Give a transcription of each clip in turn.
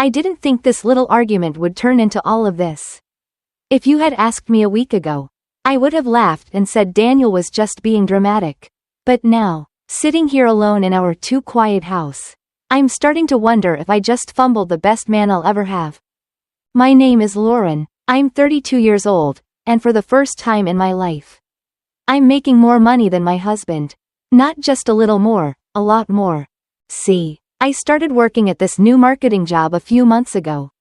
I didn't think this little argument would turn into all of this. If you had asked me a week ago, I would have laughed and said Daniel was just being dramatic. But now, sitting here alone in our too quiet house, I'm starting to wonder if I just fumbled the best man I'll ever have. My name is Lauren, I'm 32 years old, and for the first time in my life, I'm making more money than my husband. Not just a little more, a lot more. See, I started working at this new marketing job a few months ago.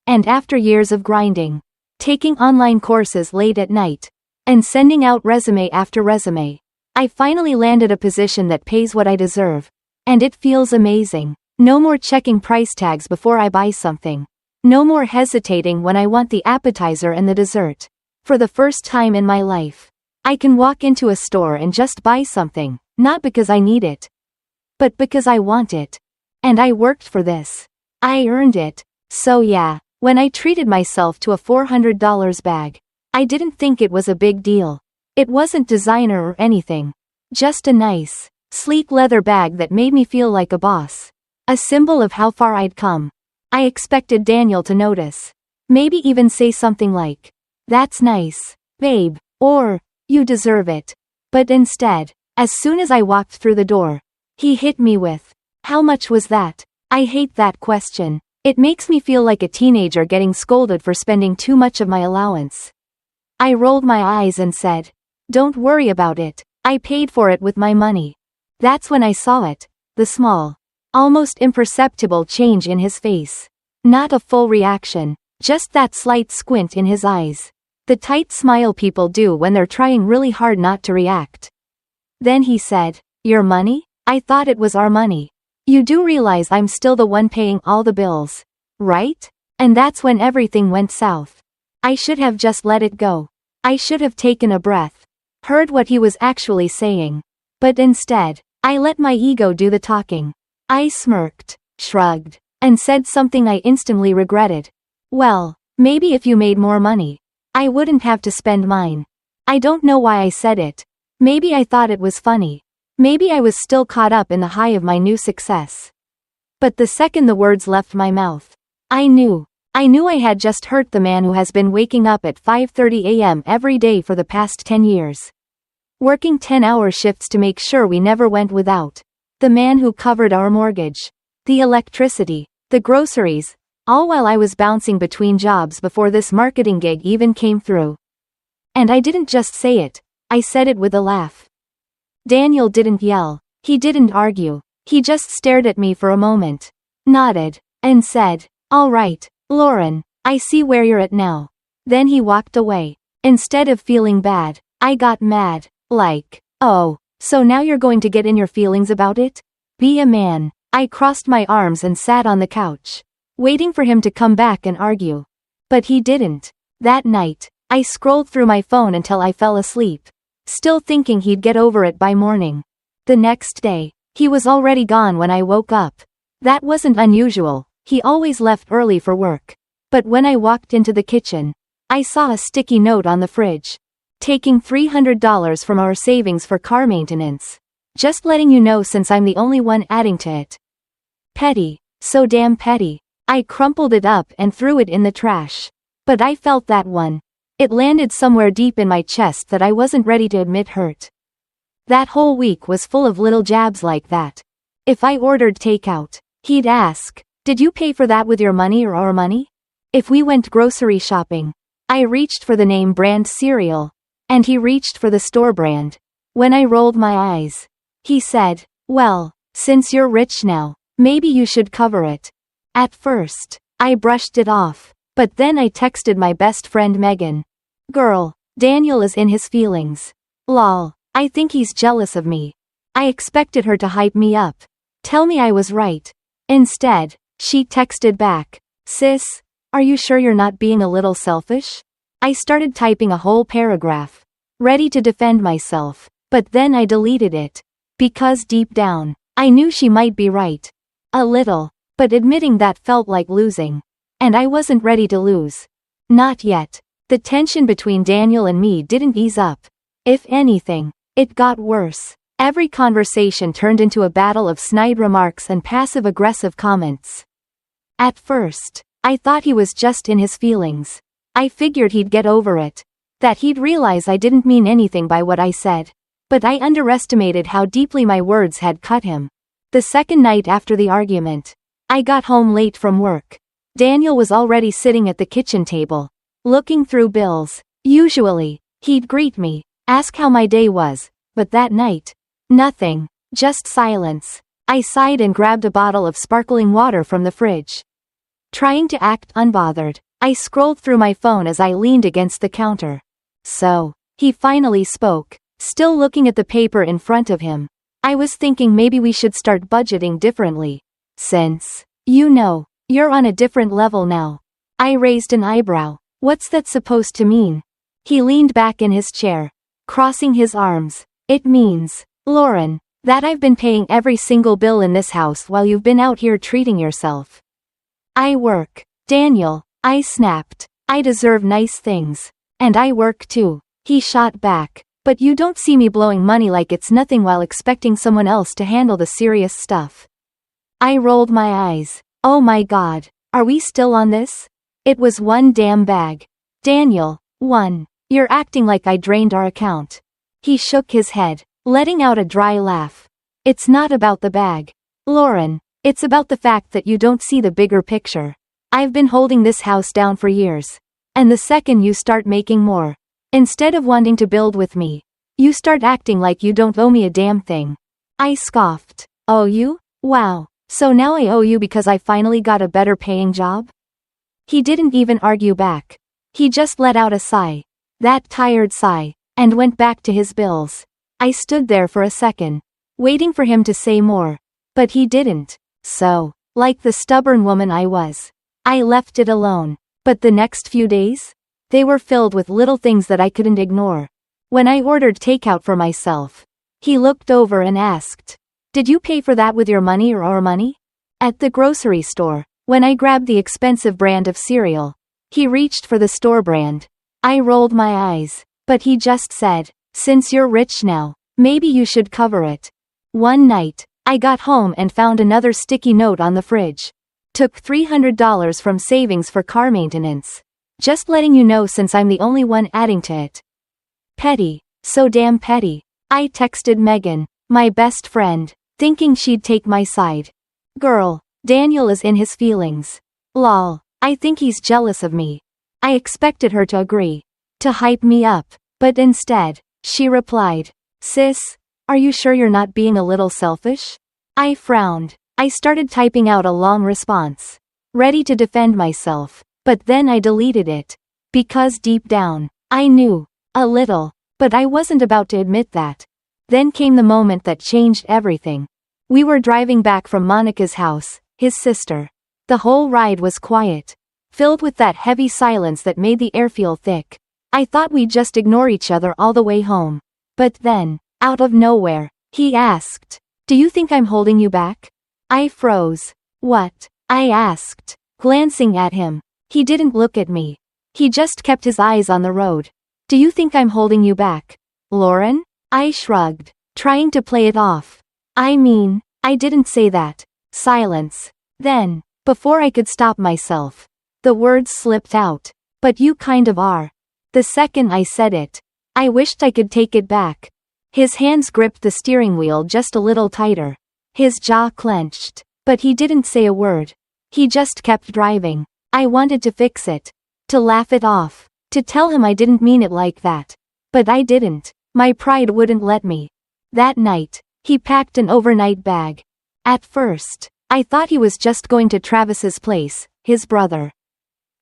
And after years of grinding, taking online courses late at night, and sending out resume after resume, I finally landed a position that pays what I deserve. And it feels amazing. No more checking price tags before I buy something. No more hesitating when I want the appetizer and the dessert. For the first time in my life, I can walk into a store and just buy something, not because I need it, but because I want it. And I worked for this. I earned it. So yeah, when I treated myself to a $400 bag, I didn't think it was a big deal. It wasn't designer or anything. Just a nice, sleek leather bag that made me feel like a boss. A symbol of how far I'd come. I expected Daniel to notice. Maybe even say something like, "That's nice, babe," or, "You deserve it." But instead, as soon as I walked through the door, he hit me with, "How much was that?" I hate that question. It makes me feel like a teenager getting scolded for spending too much of my allowance. I rolled my eyes and said, "Don't worry about it. I paid for it with my money." That's when I saw it. The small, almost imperceptible change in his face. Not a full reaction, just that slight squint in his eyes. The tight smile people do when they're trying really hard not to react. Then he said, "Your money? I thought it was our money. You do realize I'm still the one paying all the bills, right?" And that's when everything went south. I should have just let it go. I should have taken a breath, heard what he was actually saying. But instead, I let my ego do the talking. I smirked, shrugged, and said something I instantly regretted. "Well, maybe if you made more money, I wouldn't have to spend mine." I don't know why I said it. Maybe I thought it was funny. Maybe I was still caught up in the high of my new success. But the second the words left my mouth, I knew I had just hurt the man who has been waking up at 5:30 a.m. every day for the past 10 years. Working 10-hour shifts to make sure we never went without. The man who covered our mortgage, the electricity, the groceries, all while I was bouncing between jobs before this marketing gig even came through. And I didn't just say it, I said it with a laugh. Daniel didn't yell, he didn't argue, he just stared at me for a moment, nodded, and said, "All right, Lauren, I see where you're at now." Then he walked away. Instead of feeling bad, I got mad, like, "Oh, so now you're going to get in your feelings about it? Be a man." I crossed my arms and sat on the couch, waiting for him to come back and argue. But he didn't. That night, I scrolled through my phone until I fell asleep, still thinking he'd get over it by morning. The next day, he was already gone when I woke up. That wasn't unusual, he always left early for work. But when I walked into the kitchen, I saw a sticky note on the fridge. "Taking $300 from our savings for car maintenance. Just letting you know since I'm the only one adding to it." Petty, so damn petty. I crumpled it up and threw it in the trash. But I felt that one. It landed somewhere deep in my chest that I wasn't ready to admit hurt. That whole week was full of little jabs like that. If I ordered takeout, he'd ask, "Did you pay for that with your money or our money?" If we went grocery shopping, I reached for the name brand cereal, and he reached for the store brand. When I rolled my eyes, he said, "Well, since you're rich now, maybe you should cover it." At first, I brushed it off, but then I texted my best friend Megan. "Girl, Daniel is in his feelings. Lol, I think he's jealous of me." I expected her to hype me up, tell me I was right. Instead, she texted back, "Sis, are you sure you're not being a little selfish?" I started typing a whole paragraph, ready to defend myself, but then I deleted it. Because deep down, I knew she might be right. A little, but admitting that felt like losing. And I wasn't ready to lose. Not yet. The tension between Daniel and me didn't ease up. If anything, it got worse. Every conversation turned into a battle of snide remarks and passive-aggressive comments. At first, I thought he was just in his feelings. I figured he'd get over it. That he'd realize I didn't mean anything by what I said. But I underestimated how deeply my words had cut him. The second night after the argument, I got home late from work. Daniel was already sitting at the kitchen table, looking through bills. Usually, he'd greet me, ask how my day was, but that night, nothing, just silence. I sighed and grabbed a bottle of sparkling water from the fridge. Trying to act unbothered, I scrolled through my phone as I leaned against the counter. So, he finally spoke, still looking at the paper in front of him. I was thinking maybe we should start budgeting differently. Since, you're on a different level now. I raised an eyebrow. What's that supposed to mean? He leaned back in his chair, crossing his arms. It means, Lauren, that I've been paying every single bill in this house while you've been out here treating yourself. I work, Daniel, I snapped. I deserve nice things. And I work too. He shot back. But you don't see me blowing money like it's nothing while expecting someone else to handle the serious stuff. I rolled my eyes. Oh my God, are we still on this? It was one damn bag. Daniel, you're acting like I drained our account. He shook his head, letting out a dry laugh. It's not about the bag, Lauren, it's about the fact that you don't see the bigger picture. I've been holding this house down for years. And the second you start making more, instead of wanting to build with me, you start acting like you don't owe me a damn thing. I scoffed. Owe you? Wow. So now I owe you because I finally got a better paying job? He didn't even argue back. He just let out a sigh. That tired sigh, and went back to his bills. I stood there for a second, waiting for him to say more. But he didn't. So, like the stubborn woman I was, I left it alone. But the next few days? They were filled with little things that I couldn't ignore. When I ordered takeout for myself, he looked over and asked, "Did you pay for that with your money or our money?" At the grocery store, when I grabbed the expensive brand of cereal, he reached for the store brand. I rolled my eyes, but he just said, "Since you're rich now, maybe you should cover it." One night, I got home and found another sticky note on the fridge. Took $300 from savings for car maintenance. Just letting you know since I'm the only one adding to it. Petty. So damn petty. I texted Megan, my best friend, thinking she'd take my side. Girl, Daniel is in his feelings. Lol, I think he's jealous of me. I expected her to agree. To hype me up. But instead, she replied, "Sis, are you sure you're not being a little selfish?" I frowned. I started typing out a long response, ready to defend myself, but then I deleted it. Because deep down, I knew, a little, but I wasn't about to admit that. Then came the moment that changed everything. We were driving back from Monica's house, his sister. The whole ride was quiet, filled with that heavy silence that made the air feel thick. I thought we'd just ignore each other all the way home. But then, out of nowhere, he asked, "Do you think I'm holding you back?" I froze. What? I asked, glancing at him. He didn't look at me. He just kept his eyes on the road. "Do you think I'm holding you back, Lauren?" I shrugged, trying to play it off. I mean, I didn't say that. Silence. Then, before I could stop myself, the words slipped out. "But you kind of are." The second I said it, I wished I could take it back. His hands gripped the steering wheel just a little tighter. His jaw clenched, but he didn't say a word. He just kept driving. I wanted to fix it, to laugh it off, to tell him I didn't mean it like that. But I didn't. My pride wouldn't let me. That night, he packed an overnight bag. At first, I thought he was just going to Travis's place, his brother.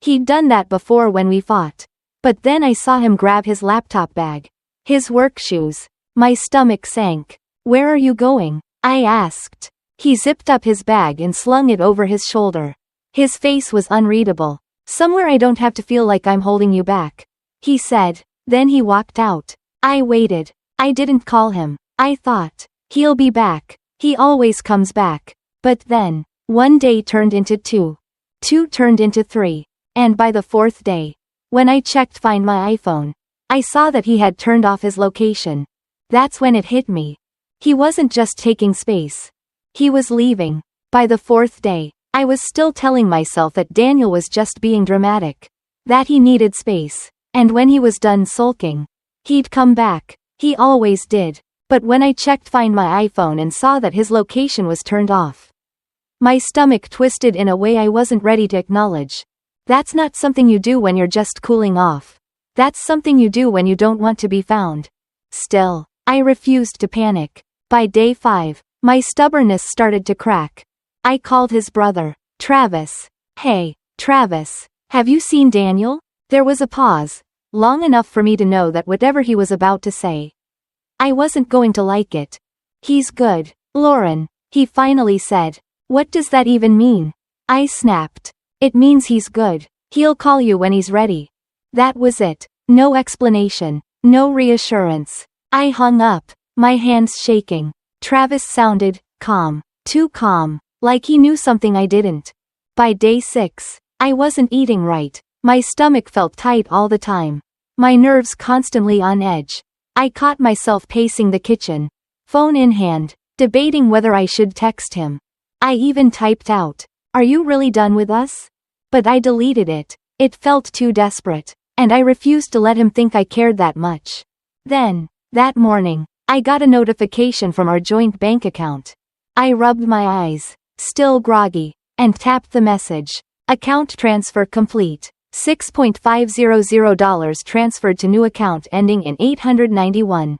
He'd done that before when we fought. But then I saw him grab his laptop bag, his work shoes. My stomach sank. "Where are you going?" I asked. He zipped up his bag and slung it over his shoulder. His face was unreadable. "Somewhere I don't have to feel like I'm holding you back," he said. Then he walked out. I waited. I didn't call him. I thought, he'll be back. He always comes back. But then, one day turned into two. Two turned into three. And by the fourth day, when I checked Find My iPhone, I saw that he had turned off his location. That's when it hit me. He wasn't just taking space. He was leaving. By the fourth day, I was still telling myself that Daniel was just being dramatic. That he needed space. And when he was done sulking, he'd come back. He always did. But when I checked Find My iPhone and saw that his location was turned off, my stomach twisted in a way I wasn't ready to acknowledge. That's not something you do when you're just cooling off. That's something you do when you don't want to be found. Still, I refused to panic. By day 5, my stubbornness started to crack. I called his brother, Travis. Hey, Travis, have you seen Daniel? There was a pause, long enough for me to know that whatever he was about to say, I wasn't going to like it. He's good, Lauren, he finally said. What does that even mean? I snapped. It means he's good. He'll call you when he's ready. That was it. No explanation. No reassurance. I hung up, my hands shaking. Travis sounded calm. Too calm. Like he knew something I didn't. By day 6, I wasn't eating right. My stomach felt tight all the time. My nerves constantly on edge. I caught myself pacing the kitchen, phone in hand, debating whether I should text him. I even typed out, "Are you really done with us?" But I deleted it. It felt too desperate, and I refused to let him think I cared that much. Then, that morning, I got a notification from our joint bank account. I rubbed my eyes, still groggy, and tapped the message. Account transfer complete. $6.500 transferred to new account ending in 891.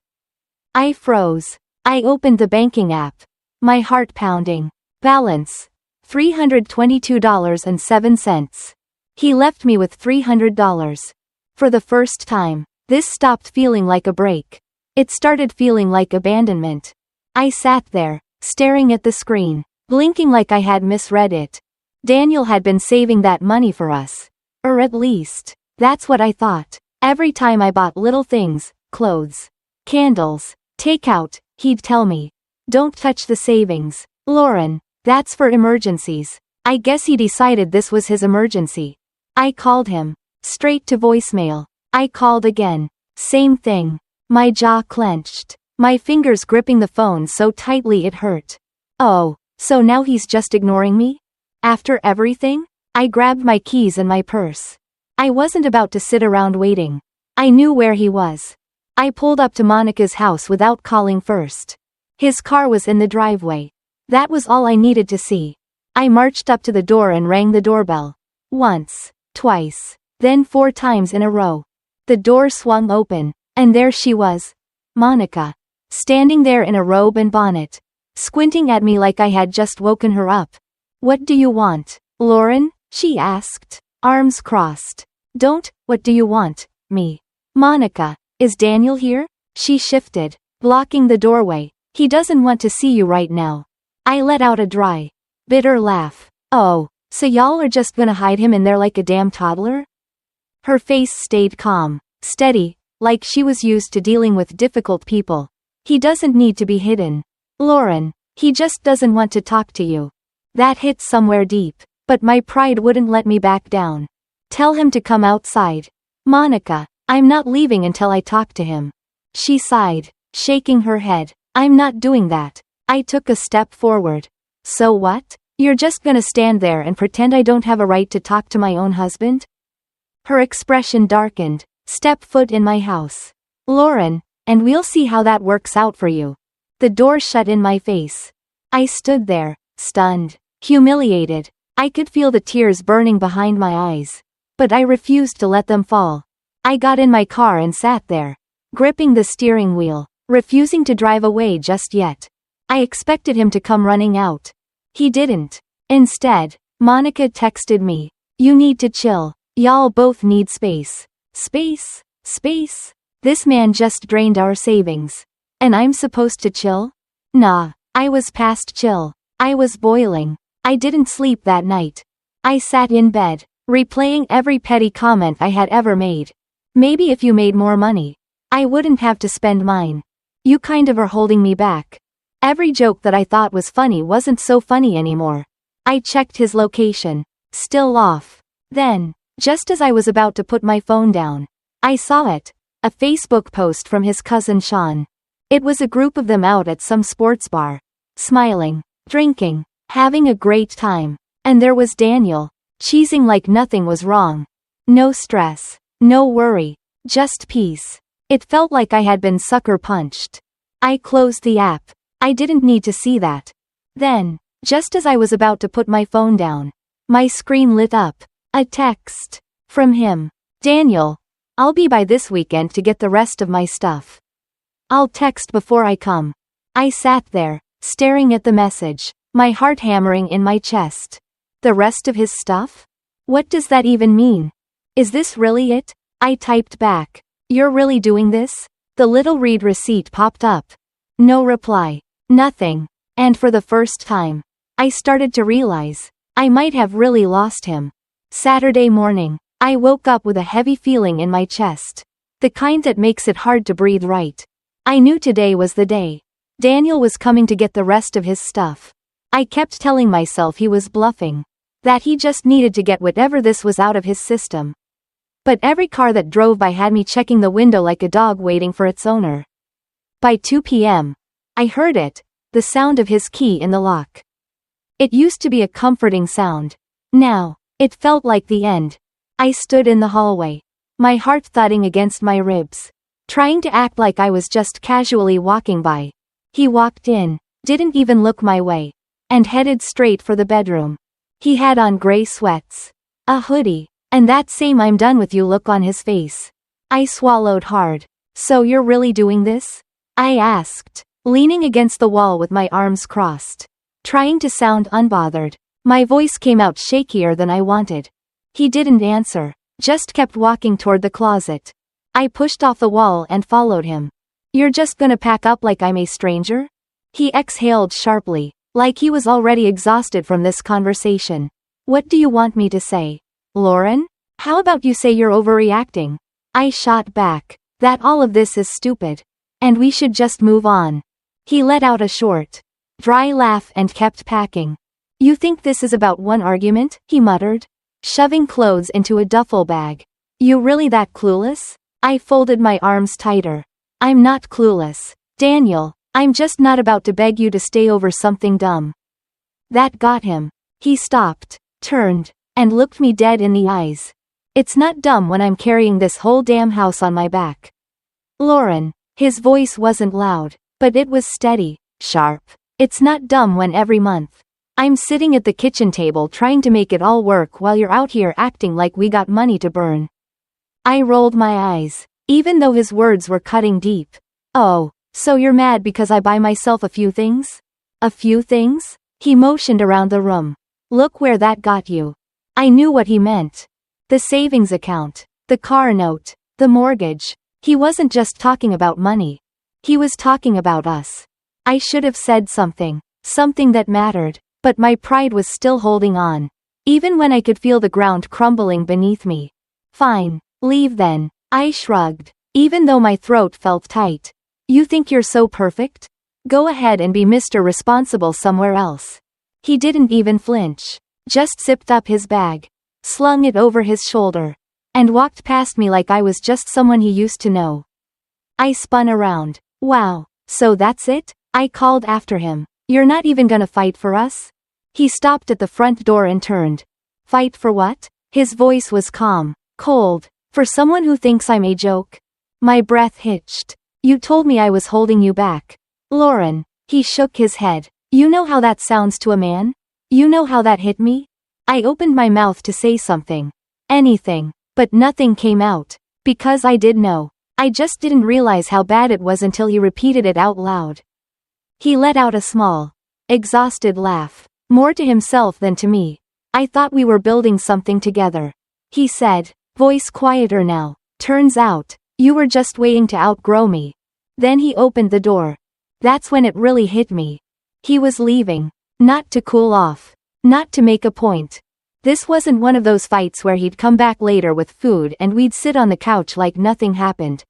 I froze. I opened the banking app. My heart pounding. Balance. $322.07. He left me with $300. For the first time, this stopped feeling like a break. It started feeling like abandonment. I sat there, staring at the screen, blinking like I had misread it. Daniel had been saving that money for us. Or at least, that's what I thought. Every time I bought little things, clothes, candles, takeout, he'd tell me, "Don't touch the savings, Lauren, that's for emergencies." I guess he decided this was his emergency. I called him. Straight to voicemail. I called again. Same thing. My jaw clenched. My fingers gripping the phone so tightly it hurt. Oh, so now he's just ignoring me? After everything? I grabbed my keys and my purse. I wasn't about to sit around waiting. I knew where he was. I pulled up to Monica's house without calling first. His car was in the driveway. That was all I needed to see. I marched up to the door and rang the doorbell. Once, twice, then 4 times in a row. The door swung open, and there she was. Monica. Standing there in a robe and bonnet. Squinting at me like I had just woken her up. "What do you want, Lauren?" she asked, arms crossed. What do you want, me? Monica, is Daniel here? She shifted, blocking the doorway. "He doesn't want to see you right now." I let out a dry, bitter laugh. "Oh, so y'all are just gonna hide him in there like a damn toddler?" Her face stayed calm, steady, like she was used to dealing with difficult people. "He doesn't need to be hidden, Lauren. He just doesn't want to talk to you." That hit somewhere deep. But my pride wouldn't let me back down. "Tell him to come outside. Monica, I'm not leaving until I talk to him." She sighed, shaking her head. "I'm not doing that." I took a step forward. "So what? You're just gonna stand there and pretend I don't have a right to talk to my own husband?" Her expression darkened. "Step foot in my house, Lauren, and we'll see how that works out for you." The door shut in my face. I stood there, stunned, humiliated. I could feel the tears burning behind my eyes. But I refused to let them fall. I got in my car and sat there, gripping the steering wheel, refusing to drive away just yet. I expected him to come running out. He didn't. Instead, Monica texted me, "You need to chill. Y'all both need space." Space? Space? This man just drained our savings. And I'm supposed to chill? Nah, I was past chill. I was boiling. I didn't sleep that night. I sat in bed, replaying every petty comment I had ever made. "Maybe if you made more money, I wouldn't have to spend mine. You kind of are holding me back." Every joke that I thought was funny wasn't so funny anymore. I checked his location. Still off. Then, just as I was about to put my phone down, I saw it. A Facebook post from his cousin Sean. It was a group of them out at some sports bar. Smiling, drinking, having a great time. And there was Daniel, cheesing like nothing was wrong. No stress, no worry, just peace. It felt like I had been sucker punched. I closed the app. I didn't need to see that. Then, just as I was about to put my phone down, my screen lit up. A text. From him. Daniel, I'll be by this weekend to get the rest of my stuff. I'll text before I come. I sat there, staring at the message, my heart hammering in my chest. The rest of his stuff? What does that even mean? Is this really it? I typed back. You're really doing this? The little read receipt popped up. No reply. Nothing. And for the first time, I started to realize I might have really lost him. Saturday morning, I woke up with a heavy feeling in my chest. The kind that makes it hard to breathe right. I knew today was the day. Daniel was coming to get the rest of his stuff. I kept telling myself he was bluffing. That he just needed to get whatever this was out of his system. But every car that drove by had me checking the window like a dog waiting for its owner. By 2 p.m., I heard it, the sound of his key in the lock. It used to be a comforting sound. Now, it felt like the end. I stood in the hallway, my heart thudding against my ribs, trying to act like I was just casually walking by. He walked in, didn't even look my way, and headed straight for the bedroom. He had on gray sweats, a hoodie, and that same "I'm done with you" look on his face. I swallowed hard. So you're really doing this? I asked, leaning against the wall with my arms crossed, trying to sound unbothered. My voice came out shakier than I wanted. He didn't answer, just kept walking toward the closet. I pushed off the wall and followed him. You're just gonna pack up like I'm a stranger? He exhaled sharply, like he was already exhausted from this conversation. What do you want me to say? Lauren? How about you say you're overreacting? I shot back, that all of this is stupid. And we should just move on. He let out a short, dry laugh and kept packing. You think this is about one argument? He muttered, shoving clothes into a duffel bag. You really that clueless? I folded my arms tighter. I'm not clueless, Daniel. I'm just not about to beg you to stay over something dumb. That got him. He stopped, turned, and looked me dead in the eyes. It's not dumb when I'm carrying this whole damn house on my back. Lauren. His voice wasn't loud, but it was steady, sharp. It's not dumb when every month I'm sitting at the kitchen table trying to make it all work while you're out here acting like we got money to burn. I rolled my eyes, even though his words were cutting deep. Oh, so you're mad because I buy myself a few things? A few things? He motioned around the room. Look where that got you. I knew what he meant. The savings account, the car note, the mortgage. He wasn't just talking about money. He was talking about us. I should have said something that mattered, but my pride was still holding on, even when I could feel the ground crumbling beneath me. Fine, leave then, I shrugged, even though my throat felt tight. You think you're so perfect? Go ahead and be Mr. Responsible somewhere else. He didn't even flinch, just zipped up his bag, slung it over his shoulder, and walked past me like I was just someone he used to know. I spun around. Wow, so that's it? I called after him. You're not even gonna fight for us? He stopped at the front door and turned. Fight for what? His voice was calm, cold. For someone who thinks I'm a joke? My breath hitched. You told me I was holding you back. Lauren. He shook his head. You know how that sounds to a man? You know how that hit me? I opened my mouth to say something. Anything. But nothing came out. Because I did know. I just didn't realize how bad it was until he repeated it out loud. He let out a small, exhausted laugh. More to himself than to me. I thought we were building something together. He said, voice quieter now. Turns out, you were just waiting to outgrow me. Then he opened the door. That's when it really hit me. He was leaving. Not to cool off. Not to make a point. This wasn't one of those fights where he'd come back later with food and we'd sit on the couch like nothing happened.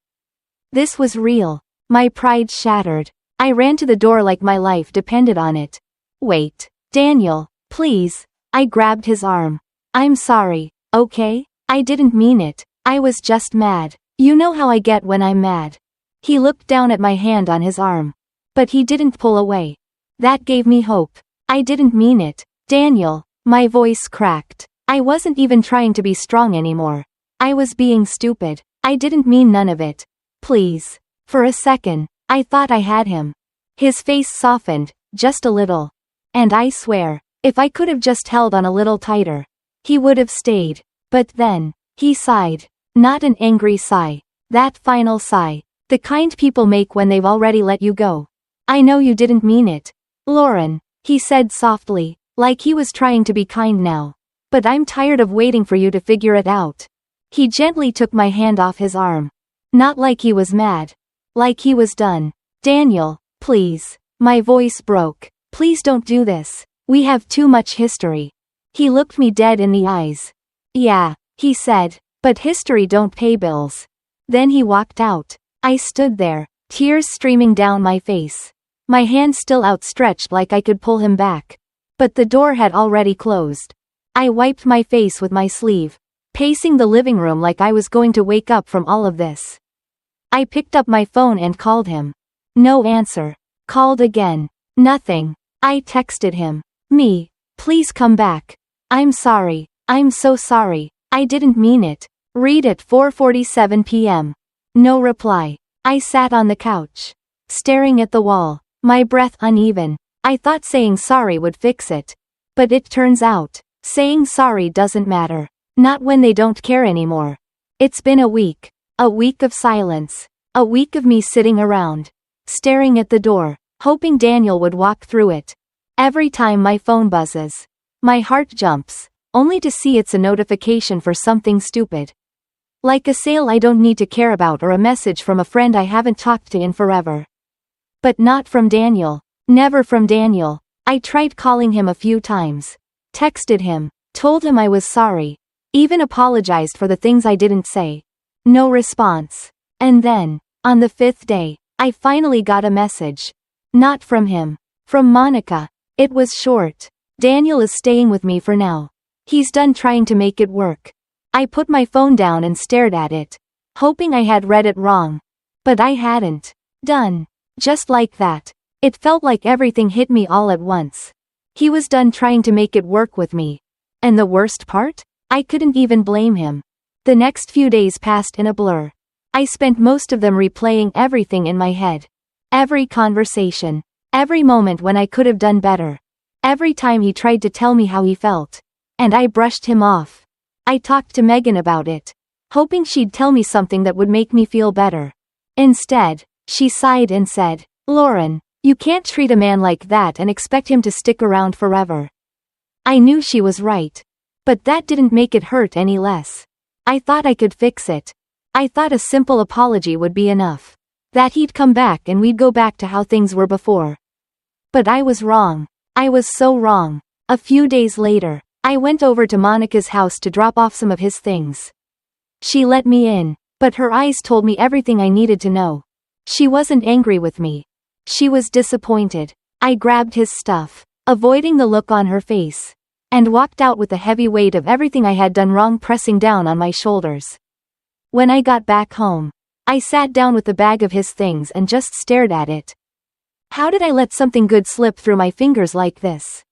This was real. My pride shattered. I ran to the door like my life depended on it. Wait, Daniel, please. I grabbed his arm. I'm sorry, okay? I didn't mean it. I was just mad. You know how I get when I'm mad. He looked down at my hand on his arm. But he didn't pull away. That gave me hope. I didn't mean it, Daniel. My voice cracked. I wasn't even trying to be strong anymore. I was being stupid. I didn't mean none of it. Please. For a second, I thought I had him. His face softened, just a little. And I swear, if I could have just held on a little tighter, he would have stayed. But then, he sighed. Not an angry sigh. That final sigh. The kind people make when they've already let you go. I know you didn't mean it, Lauren, he said softly, like he was trying to be kind now. But I'm tired of waiting for you to figure it out. He gently took my hand off his arm. Not like he was mad. Like he was done. Daniel, please. My voice broke. Please don't do this. We have too much history. He looked me dead in the eyes. Yeah, he said, but history don't pay bills. Then he walked out. I stood there, tears streaming down my face. My hand still outstretched like I could pull him back. But the door had already closed. I wiped my face with my sleeve, pacing the living room like I was going to wake up from all of this. I picked up my phone and called him. No answer. Called again. Nothing. I texted him. Me. Please come back. I'm sorry. I'm so sorry. I didn't mean it. Read at 4:47 p.m. No reply. I sat on the couch, staring at the wall, my breath uneven. I thought saying sorry would fix it. But it turns out, saying sorry doesn't matter. Not when they don't care anymore. It's been a week. A week of silence. A week of me sitting around, staring at the door, hoping Daniel would walk through it. Every time my phone buzzes, my heart jumps, only to see it's a notification for something stupid. Like a sale I don't need to care about or a message from a friend I haven't talked to in forever. But not from Daniel. Never from Daniel. I tried calling him a few times. Texted him. Told him I was sorry. Even apologized for the things I didn't say. No response. And then, on the 5th day, I finally got a message. Not from him. From Monica. It was short. Daniel is staying with me for now. He's done trying to make it work. I put my phone down and stared at it, hoping I had read it wrong. But I hadn't. Done. Just like that. It felt like everything hit me all at once. He was done trying to make it work with me. And the worst part? I couldn't even blame him. The next few days passed in a blur. I spent most of them replaying everything in my head. Every conversation. Every moment when I could have done better. Every time he tried to tell me how he felt. And I brushed him off. I talked to Megan about it, hoping she'd tell me something that would make me feel better. Instead, she sighed and said, Lauren, you can't treat a man like that and expect him to stick around forever. I knew she was right. But that didn't make it hurt any less. I thought I could fix it. I thought a simple apology would be enough. That he'd come back and we'd go back to how things were before. But I was wrong. I was so wrong. A few days later, I went over to Monica's house to drop off some of his things. She let me in, but her eyes told me everything I needed to know. She wasn't angry with me. She was disappointed. I grabbed his stuff, avoiding the look on her face, and walked out with the heavy weight of everything I had done wrong pressing down on my shoulders. When I got back home, I sat down with the bag of his things and just stared at it. How did I let something good slip through my fingers like this?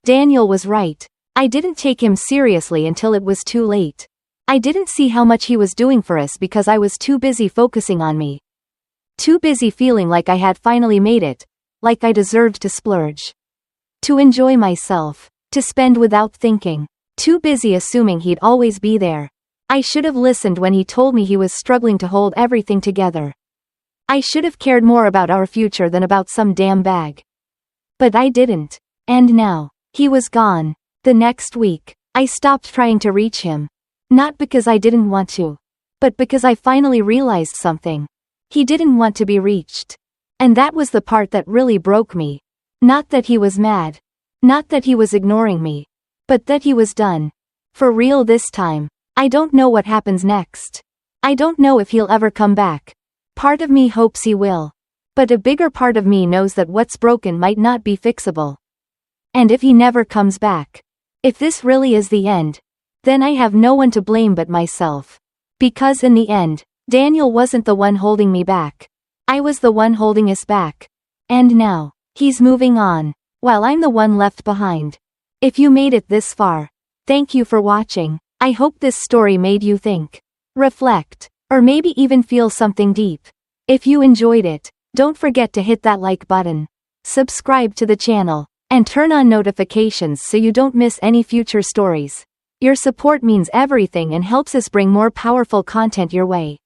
Daniel was right. I didn't take him seriously until it was too late. I didn't see how much he was doing for us because I was too busy focusing on me. Too busy feeling like I had finally made it, like I deserved to splurge. To enjoy myself, to spend without thinking. Too busy assuming he'd always be there. I should have listened when he told me he was struggling to hold everything together. I should have cared more about our future than about some damn bag. But I didn't. And now, he was gone. The next week, I stopped trying to reach him. Not because I didn't want to, but because I finally realized something. He didn't want to be reached. And that was the part that really broke me. Not that he was mad. Not that he was ignoring me. But that he was done. For real this time. I don't know what happens next. I don't know if he'll ever come back. Part of me hopes he will. But a bigger part of me knows that what's broken might not be fixable. And if he never comes back, if this really is the end, then I have no one to blame but myself. Because in the end, Daniel wasn't the one holding me back. I was the one holding us back. And now, he's moving on, while I'm the one left behind. If you made it this far, thank you for watching. I hope this story made you think, reflect, or maybe even feel something deep. If you enjoyed it, don't forget to hit that like button, subscribe to the channel, and turn on notifications so you don't miss any future stories. Your support means everything and helps us bring more powerful content your way.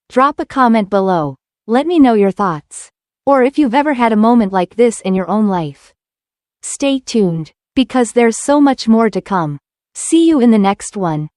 Drop a comment below. Let me know your thoughts. Or if you've ever had a moment like this in your own life. Stay tuned, because there's so much more to come. See you in the next one.